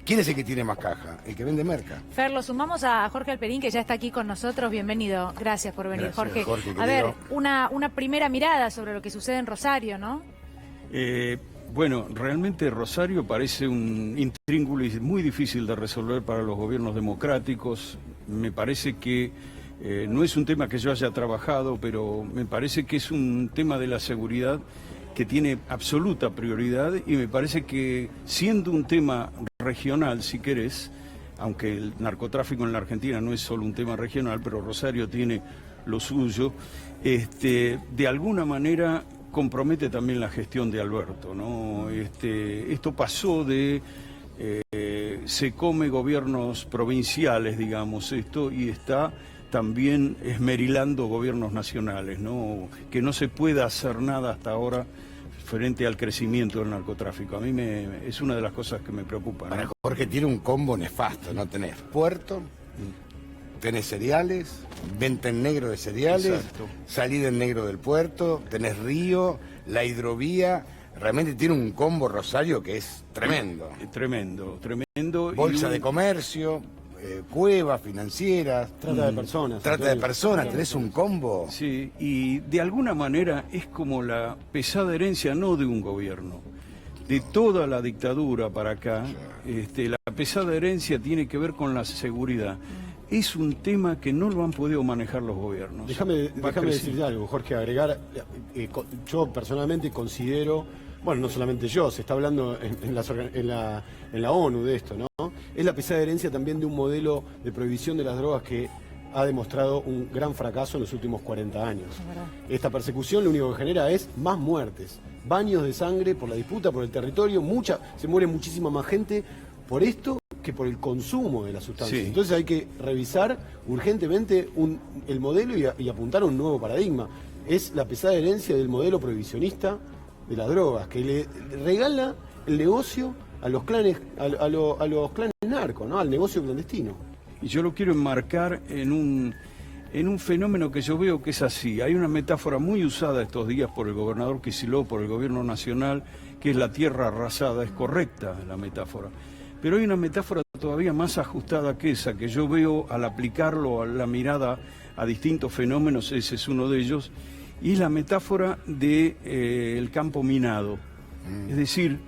¿Quién es el que tiene más caja? El que vende merca. Fer, lo sumamos a Jorge Alperín, que ya está aquí con nosotros. Bienvenido. Gracias por venir, Gracias, Jorge, a ver, querido. una primera mirada sobre lo que sucede en Rosario, ¿no? Bueno, realmente Rosario parece un intríngulis muy difícil de resolver para los gobiernos democráticos. Me parece que no es un tema que yo haya trabajado, pero me parece que es un tema de la seguridad que tiene absoluta prioridad, y me parece que, siendo un tema regional, si querés, aunque el narcotráfico en la Argentina no es solo un tema regional, pero Rosario tiene lo suyo, de alguna manera compromete también la gestión de Alberto, ¿no? Esto pasó de se come gobiernos provinciales, digamos, y está también esmerilando gobiernos nacionales, ¿no? Que no se pueda hacer nada hasta ahora frente al crecimiento del narcotráfico. A mí es una de las cosas que me preocupan, ¿no? Para Jorge tiene un combo nefasto, ¿no? Tenés puerto, tenés cereales, venta en negro de cereales, Exacto. salida en negro del puerto, tenés río, la hidrovía. Realmente tiene un combo Rosario que es tremendo. Tremendo, tremendo. Bolsa de comercio, cuevas financieras. Trata de personas. Trata de personas, tenés un combo. Sí, y de alguna manera es como la pesada herencia no de un gobierno, de toda la dictadura para acá. La pesada herencia tiene que ver con la seguridad. Es un tema que no lo han podido manejar los gobiernos. Déjame decirte algo, Jorge, agregar. Yo personalmente considero, bueno, no solamente yo, se está hablando en la ONU de esto, ¿no? Es la pesada herencia también de un modelo de prohibición de las drogas que ha demostrado un gran fracaso en los últimos 40 años. Esta persecución lo único que genera es más muertes, baños de sangre por la disputa, por el territorio, se muere muchísima más gente por esto que por el consumo de la sustancia. Sí. Entonces hay que revisar urgentemente el modelo y apuntar a un nuevo paradigma. Es la pesada herencia del modelo prohibicionista de las drogas, que le regala el negocio a los clanes, a los clanes narcos, ¿no? Al negocio clandestino. Y yo lo quiero enmarcar en un fenómeno que yo veo que es así. Hay una metáfora muy usada estos días por el gobernador Kicillof, por el gobierno nacional, que es la tierra arrasada. Es correcta la metáfora. Pero hay una metáfora todavía más ajustada que esa, que yo veo al aplicarlo a la mirada a distintos fenómenos. Ese es uno de ellos, y la metáfora de el campo minado. Es decir,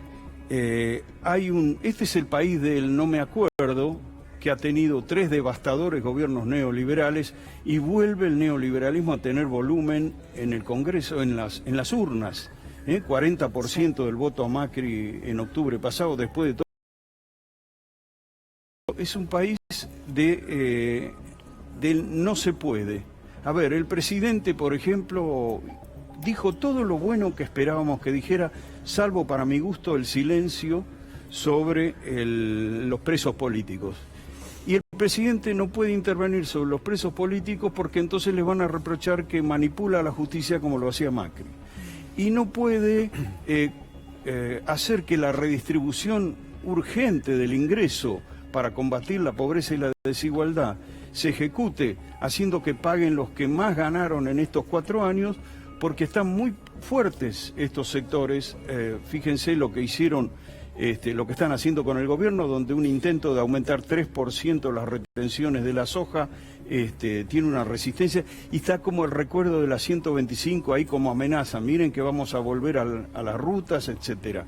este es el país del no me acuerdo, que ha tenido 3 devastadores gobiernos neoliberales, y vuelve el neoliberalismo a tener volumen en el Congreso, en las urnas. 40% del voto a Macri en octubre pasado, después de todo. Es un país del no se puede. A ver, el presidente, por ejemplo, dijo todo lo bueno que esperábamos que dijera, salvo para mi gusto el silencio sobre los presos políticos. Y el presidente no puede intervenir sobre los presos políticos porque entonces les van a reprochar que manipula la justicia como lo hacía Macri. Y no puede hacer que la redistribución urgente del ingreso para combatir la pobreza y la desigualdad se ejecute haciendo que paguen los que más ganaron en estos 4 años, porque están muy fuertes estos sectores. Fíjense lo que hicieron, lo que están haciendo con el gobierno, donde un intento de aumentar 3% las retenciones de la soja tiene una resistencia, y está como el recuerdo de la 125 ahí como amenaza. Miren que vamos a volver a las rutas, etcétera.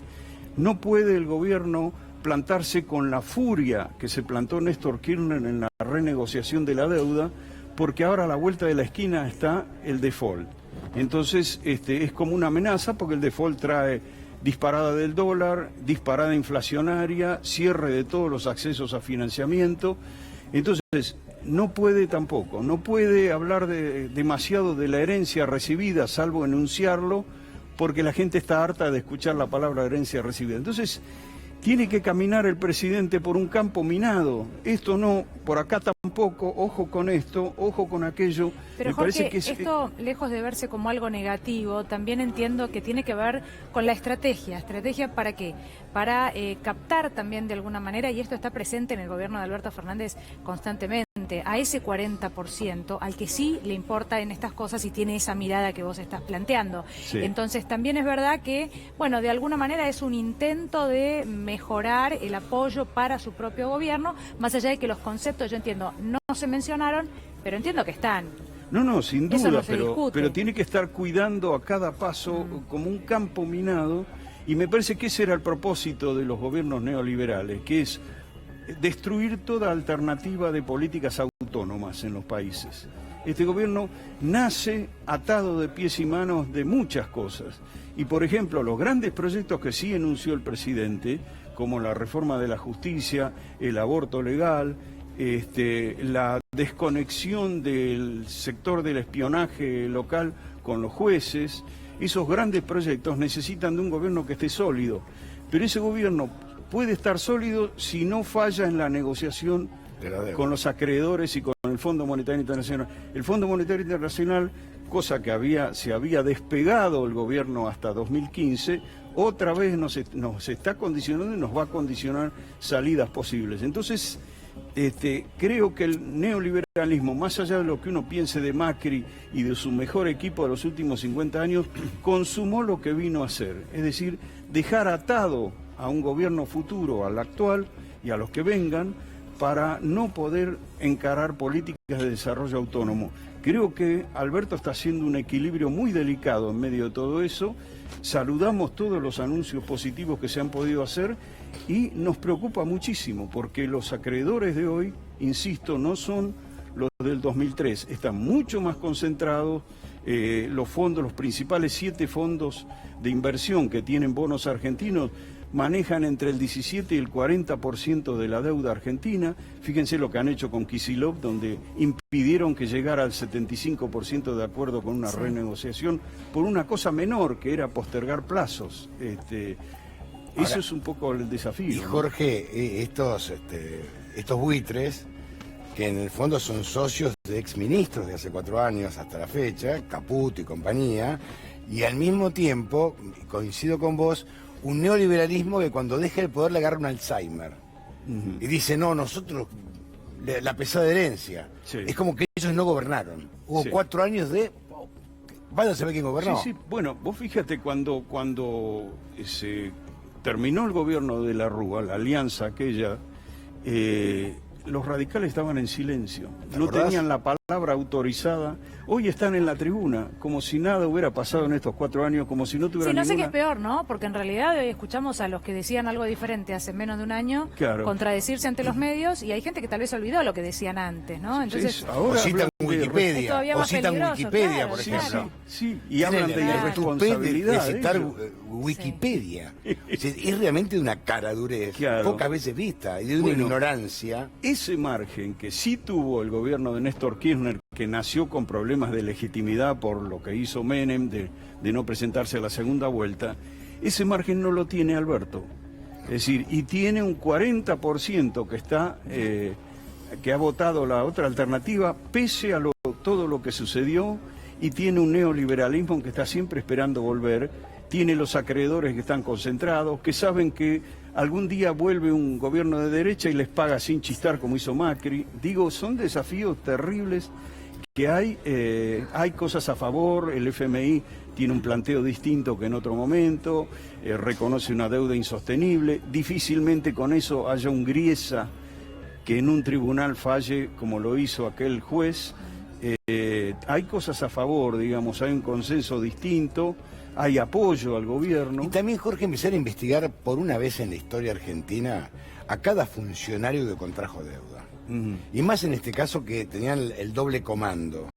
No puede el gobierno plantarse con la furia que se plantó Néstor Kirchner en la renegociación de la deuda, porque ahora a la vuelta de la esquina está el default. Entonces es como una amenaza, porque el default trae disparada del dólar, disparada inflacionaria, cierre de todos los accesos a financiamiento. Entonces no puede hablar demasiado de la herencia recibida, salvo enunciarlo, porque la gente está harta de escuchar la palabra herencia recibida. Entonces tiene que caminar el presidente por un campo minado. Esto no, por acá tampoco, ojo con esto, ojo con aquello. Pero Me Jorge, parece que esto, lejos de verse como algo negativo, también entiendo que tiene que ver con la estrategia. ¿Estrategia para qué? Para captar también de alguna manera, y esto está presente en el gobierno de Alberto Fernández constantemente, a ese 40% al que sí le importa en estas cosas y tiene esa mirada que vos estás planteando. Sí. Entonces también es verdad que, bueno, de alguna manera es un intento de mejorar el apoyo para su propio gobierno, más allá de que los conceptos, yo entiendo, no se mencionaron, pero entiendo que están. No, sin Eso duda, no se discute. pero tiene que estar cuidando a cada paso como un campo minado, y me parece que ese era el propósito de los gobiernos neoliberales, que es destruir toda alternativa de políticas autónomas en los países. Este gobierno nace atado de pies y manos de muchas cosas, y por ejemplo los grandes proyectos que sí enunció el presidente, como la reforma de la justicia, el aborto legal, la desconexión del sector del espionaje local con los jueces, esos grandes proyectos necesitan de un gobierno que esté sólido, pero ese gobierno puede estar sólido si no falla en la negociación con los acreedores y con el Fondo Monetario Internacional. El Fondo Monetario Internacional, cosa que se había despegado el gobierno hasta 2015, otra vez nos está condicionando y nos va a condicionar salidas posibles. Entonces, creo que el neoliberalismo, más allá de lo que uno piense de Macri y de su mejor equipo de los últimos 50 años, consumó lo que vino a hacer, es decir, dejar atado a un gobierno futuro, al actual y a los que vengan, para no poder encarar políticas de desarrollo autónomo. Creo que Alberto está haciendo un equilibrio muy delicado en medio de todo eso. Saludamos todos los anuncios positivos que se han podido hacer y nos preocupa muchísimo porque los acreedores de hoy, insisto, no son los del 2003, están mucho más concentrados. Los fondos, los principales 7 fondos de inversión que tienen bonos argentinos, manejan entre el 17 y el 40% de la deuda argentina. Fíjense lo que han hecho con Kicillof, donde impidieron que llegara al 75% de acuerdo con una renegociación por una cosa menor, que era postergar plazos. Ahora, eso es un poco el desafío. Y Jorge, estos buitres, que en el fondo son socios de exministros de hace 4 años hasta la fecha, Caputo y compañía, y al mismo tiempo, coincido con vos, un neoliberalismo que cuando deja el poder le agarra un Alzheimer. Y dice, no, nosotros, la pesada herencia. Sí. Es como que ellos no gobernaron. Hubo 4 años de... Vaya a saber quién gobernó. Sí. Bueno, vos fíjate cuando se terminó el gobierno de la Rúa, la alianza aquella, los radicales estaban en silencio. No tenían la palabra autorizada. Hoy están en la tribuna, como si nada hubiera pasado en estos 4 años, como si no tuvieran no sé qué ninguna... es peor, ¿no? Porque en realidad hoy escuchamos a los que decían algo diferente hace menos de un año, Claro. contradecirse ante los medios, y hay gente que tal vez olvidó lo que decían antes, ¿no? Entonces, Sí, O ahora citan hablan de Es Wikipedia, todavía o más citan peligroso, Wikipedia, claro, por Sí, ejemplo. sí, y hablan de Tienen el irresponsabilidad. de citar ellos. Wikipedia. Es realmente una caradurez, Claro. pocas veces vista, y de una Bueno, ignorancia. Ese margen que sí tuvo el gobierno de Néstor Kirchner, que nació con problemas de legitimidad por lo que hizo Menem, de no presentarse a la segunda vuelta, ese margen no lo tiene Alberto. Es decir, y tiene un 40% que está que ha votado la otra alternativa, pese a todo lo que sucedió, y tiene un neoliberalismo que está siempre esperando volver. Tiene los acreedores que están concentrados, que saben que algún día vuelve un gobierno de derecha y les paga sin chistar como hizo Macri. Digo, son desafíos terribles que hay cosas a favor. El FMI tiene un planteo distinto que en otro momento, reconoce una deuda insostenible. Difícilmente con eso haya un Griesa que en un tribunal falle como lo hizo aquel juez. Hay cosas a favor, digamos, hay un consenso distinto. Hay apoyo al gobierno. Y también, Jorge, empezar a investigar por una vez en la historia argentina a cada funcionario que contrajo deuda. Y más en este caso que tenían el doble comando.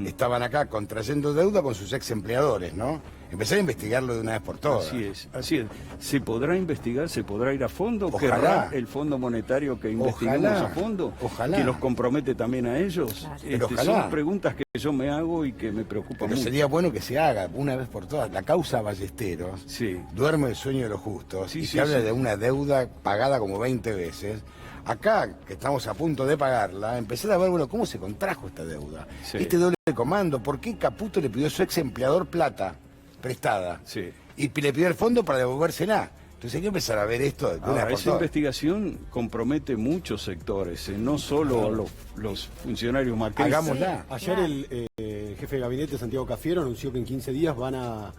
Estaban acá contrayendo deuda con sus ex empleadores, ¿no? Empezar a investigarlo de una vez por todas. Así es, así es. ¿Se podrá investigar? ¿Se podrá ir a fondo? Ojalá. ¿Querrá el Fondo Monetario que investiguemos Ojalá. a fondo? Ojalá. ¿Que los compromete también a ellos? Claro. Pero ojalá. Son preguntas que yo me hago y que me preocupan Pero mucho. sería bueno que se haga una vez por todas. La causa Ballesteros Sí. duerme el sueño de los justos Sí, y sí, se habla sí. de una deuda pagada como 20 veces. Acá, que estamos a punto de pagarla, empezar a ver, bueno, cómo se contrajo esta deuda. Sí. Este doble comando, ¿por qué Caputo le pidió a su ex empleador plata prestada? Sí. Y le pidió el fondo para devolvérsela. Entonces hay que empezar a ver esto de una Ahora, vez por esa todas. investigación compromete muchos sectores, no solo los funcionarios macristas. Hagámosla. Ayer el jefe de gabinete, Santiago Cafiero, anunció que en 15 días van a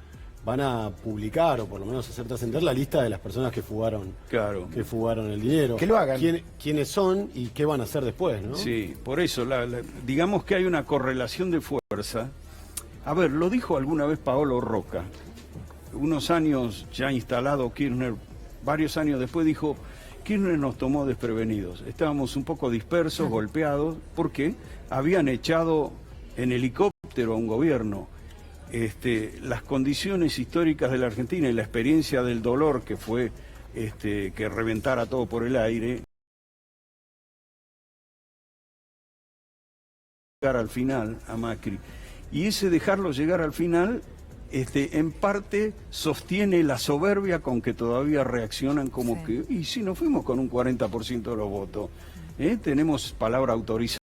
publicar, o por lo menos hacer trascender, la lista de las personas que fugaron Claro. el dinero. Que lo hagan. Quiénes son y qué van a hacer después, ¿no? Sí, por eso, digamos que hay una correlación de fuerza. A ver, lo dijo alguna vez Paolo Roca, unos años ya instalado Kirchner, varios años después dijo, Kirchner nos tomó desprevenidos, estábamos un poco dispersos, golpeados, porque habían echado en helicóptero a un gobierno. Las condiciones históricas de la Argentina y la experiencia del dolor que fue que reventara todo por el aire, llegar al final a Macri. Y ese dejarlo llegar al final, en parte sostiene la soberbia con que todavía reaccionan como Sí. que, y si nos fuimos con un 40% de los votos, tenemos palabra autorizada.